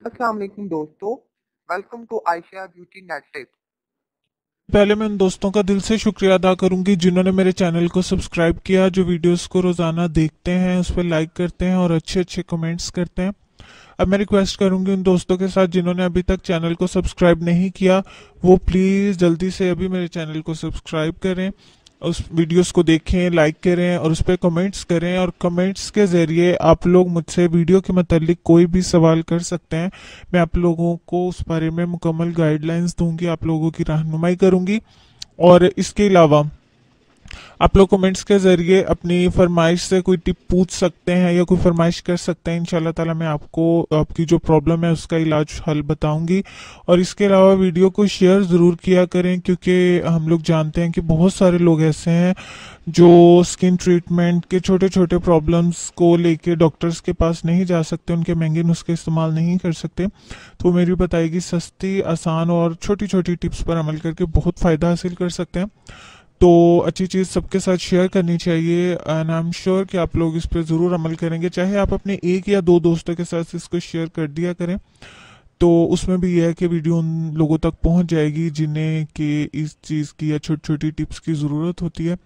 अस्सलाम वालेकुम दोस्तों। Welcome to Ayesha beauty net tips. पहले मैं उन दोस्तों का दिल से शुक्रिया अदा करूंगी जिन्होंने मेरे चैनल को सब्सक्राइब किया, जो वीडियोस को रोजाना देखते हैं, उस पर लाइक करते हैं और अच्छे अच्छे कमेंट्स करते हैं। अब मैं रिक्वेस्ट करूंगी उन दोस्तों के साथ जिन्होंने अभी तक चैनल को सब्सक्राइब नहीं किया, वो प्लीज़ जल्दी से अभी मेरे चैनल को सब्सक्राइब करें, उस वीडियोस को देखें, लाइक करें और उस पर कमेंट्स करें। और कमेंट्स के ज़रिए आप लोग मुझसे वीडियो के मतलब कोई भी सवाल कर सकते हैं। मैं आप लोगों को उस बारे में मुकम्मल गाइडलाइंस दूंगी, आप लोगों की रहनुमाई करूंगी। और इसके अलावा आप लोग कमेंट्स के जरिए अपनी फरमाइश से कोई टिप पूछ सकते हैं या कोई फरमाइश कर सकते हैं। इंशाल्लाह ताला मैं आपको आपकी जो प्रॉब्लम है उसका इलाज हल बताऊंगी। और इसके अलावा वीडियो को शेयर ज़रूर किया करें, क्योंकि हम लोग जानते हैं कि बहुत सारे लोग ऐसे हैं जो स्किन ट्रीटमेंट के छोटे छोटे प्रॉब्लम्स को लेके डॉक्टर्स के पास नहीं जा सकते, उनके महंगे नुस्खे इस्तेमाल नहीं कर सकते। तो मेरी बताएगी सस्ती, आसान और छोटी छोटी टिप्स पर अमल करके बहुत फ़ायदा हासिल कर सकते हैं। तो अच्छी चीज़ सबके साथ शेयर करनी चाहिए एंड आई एम श्योर कि आप लोग इस पर ज़रूर अमल करेंगे। चाहे आप अपने एक या दो दोस्तों के साथ इसको शेयर कर दिया करें, तो उसमें भी यह है कि वीडियो उन लोगों तक पहुंच जाएगी जिन्हें कि इस चीज़ की या छोटी छोटी टिप्स की ज़रूरत होती है।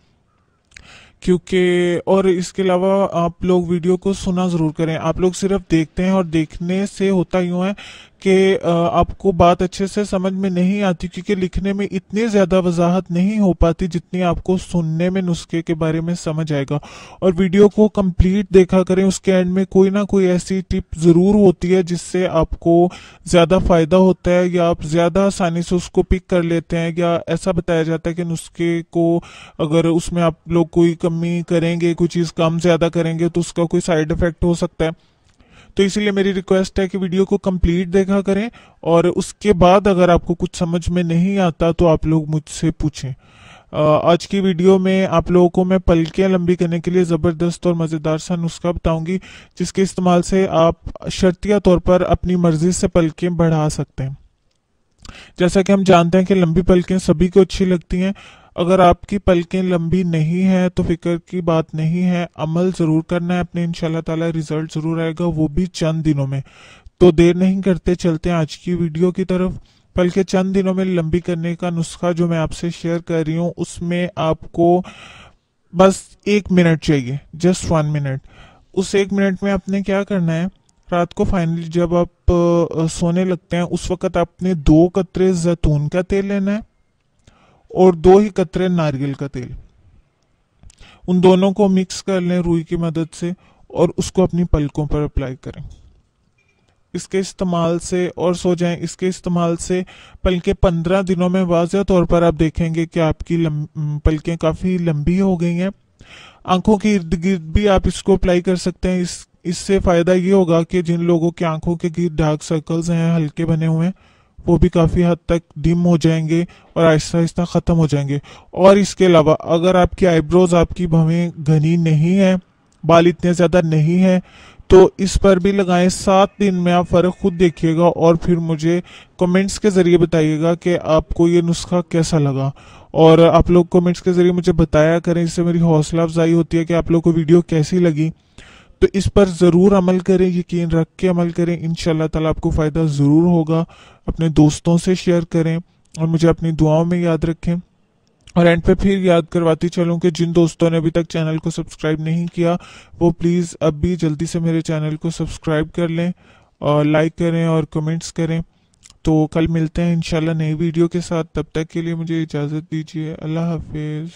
क्योंकि और इसके अलावा आप लोग वीडियो को सुना ज़रूर करें। आप लोग सिर्फ देखते हैं और देखने से होता यूँ है कि आपको बात अच्छे से समझ में नहीं आती, क्योंकि लिखने में इतनी ज़्यादा वजाहत नहीं हो पाती जितनी आपको सुनने में नुस्खे के बारे में समझ आएगा। और वीडियो को कंप्लीट देखा करें, उसके एंड में कोई ना कोई ऐसी टिप ज़रूर होती है जिससे आपको ज़्यादा फ़ायदा होता है या आप ज़्यादा आसानी से उसको पिक कर लेते हैं। या ऐसा बताया जाता है कि नुस्खे को अगर उसमें आप लोग कोई कमी करेंगे, कोई चीज़ कम ज़्यादा करेंगे तो उसका कोई साइड इफ़ेक्ट हो सकता है। तो इसीलिए मेरी रिक्वेस्ट है कि वीडियो को कंप्लीट देखा करें और उसके बाद अगर आपको कुछ समझ में नहीं आता तो आप लोग मुझसे पूछें। आज की वीडियो में आप लोगों को मैं पलकें लंबी करने के लिए ज़बरदस्त और मज़ेदार सा नुस्खा बताऊंगी, जिसके इस्तेमाल से आप शर्तिया तौर पर अपनी मर्जी से पलकें बढ़ा सकते हैं। जैसा कि हम जानते हैं कि लंबी पलकें सभी को अच्छी लगती हैं। अगर आपकी पलकें लंबी नहीं है तो फिक्र की बात नहीं है, अमल ज़रूर करना है अपने, इंशाल्लाह ताला रिजल्ट ज़रूर आएगा, वो भी चंद दिनों में। तो देर नहीं करते, चलते हैं आज की वीडियो की तरफ। पलकें चंद दिनों में लंबी करने का नुस्खा जो मैं आपसे शेयर कर रही हूँ, उसमें आपको बस 1 मिनट चाहिए, जस्ट 1 मिनट। उस 1 मिनट में आपने क्या करना है, रात को फाइनली जब आप सोने लगते हैं उस वक्त आपने 2 कतरे जैतून का तेल लेना है और 2 ही कतरे नारियल का तेल। उन दोनों को मिक्स कर लें रुई की मदद से और उसको अपनी पलकों पर अप्लाई करें। इसके इस्तेमाल से और सो जाएं। इसके इस्तेमाल से पलकें 15 दिनों में वाज़ह तौर पर आप देखेंगे कि आपकी पलकें काफ़ी लंबी हो गई हैं। आंखों के इर्द गिर्द भी आप इसको अप्लाई कर सकते हैं। इससे फ़ायदा ये होगा कि जिन लोगों की आंखों के गिर्द डार्क सर्कल्स हैं, हल्के बने हुए हैं, वो भी काफ़ी हद तक डिम हो जाएंगे और आहिस्ता आहिस्ता ख़त्म हो जाएंगे। और इसके अलावा अगर आपकी आईब्रोज, आपकी भवें घनी नहीं है, बाल इतने ज़्यादा नहीं है, तो इस पर भी लगाएं। 7 दिन में आप फ़र्क खुद देखिएगा और फिर मुझे कमेंट्स के ज़रिए बताइएगा कि आपको ये नुस्खा कैसा लगा। और आप लोग कमेंट्स के ज़रिए मुझे बताया करें, इससे मेरी हौसला अफजाई होती है कि आप लोग को वीडियो कैसी लगी। तो इस पर ज़रूर अमल करें, यकीन रख के अमल करें, इंशाल्लाह ताला आपको फ़ायदा ज़रूर होगा। अपने दोस्तों से शेयर करें और मुझे अपनी दुआओं में याद रखें। और एंड पे फिर याद करवाती चलूँ कि जिन दोस्तों ने अभी तक चैनल को सब्सक्राइब नहीं किया, वो प्लीज़ अब भी जल्दी से मेरे चैनल को सब्सक्राइब कर लें और लाइक करें और कमेंट्स करें। तो कल मिलते हैं इंशाल्लाह नई वीडियो के साथ, तब तक के लिए मुझे इजाज़त दीजिए। अल्लाह हाफिज़।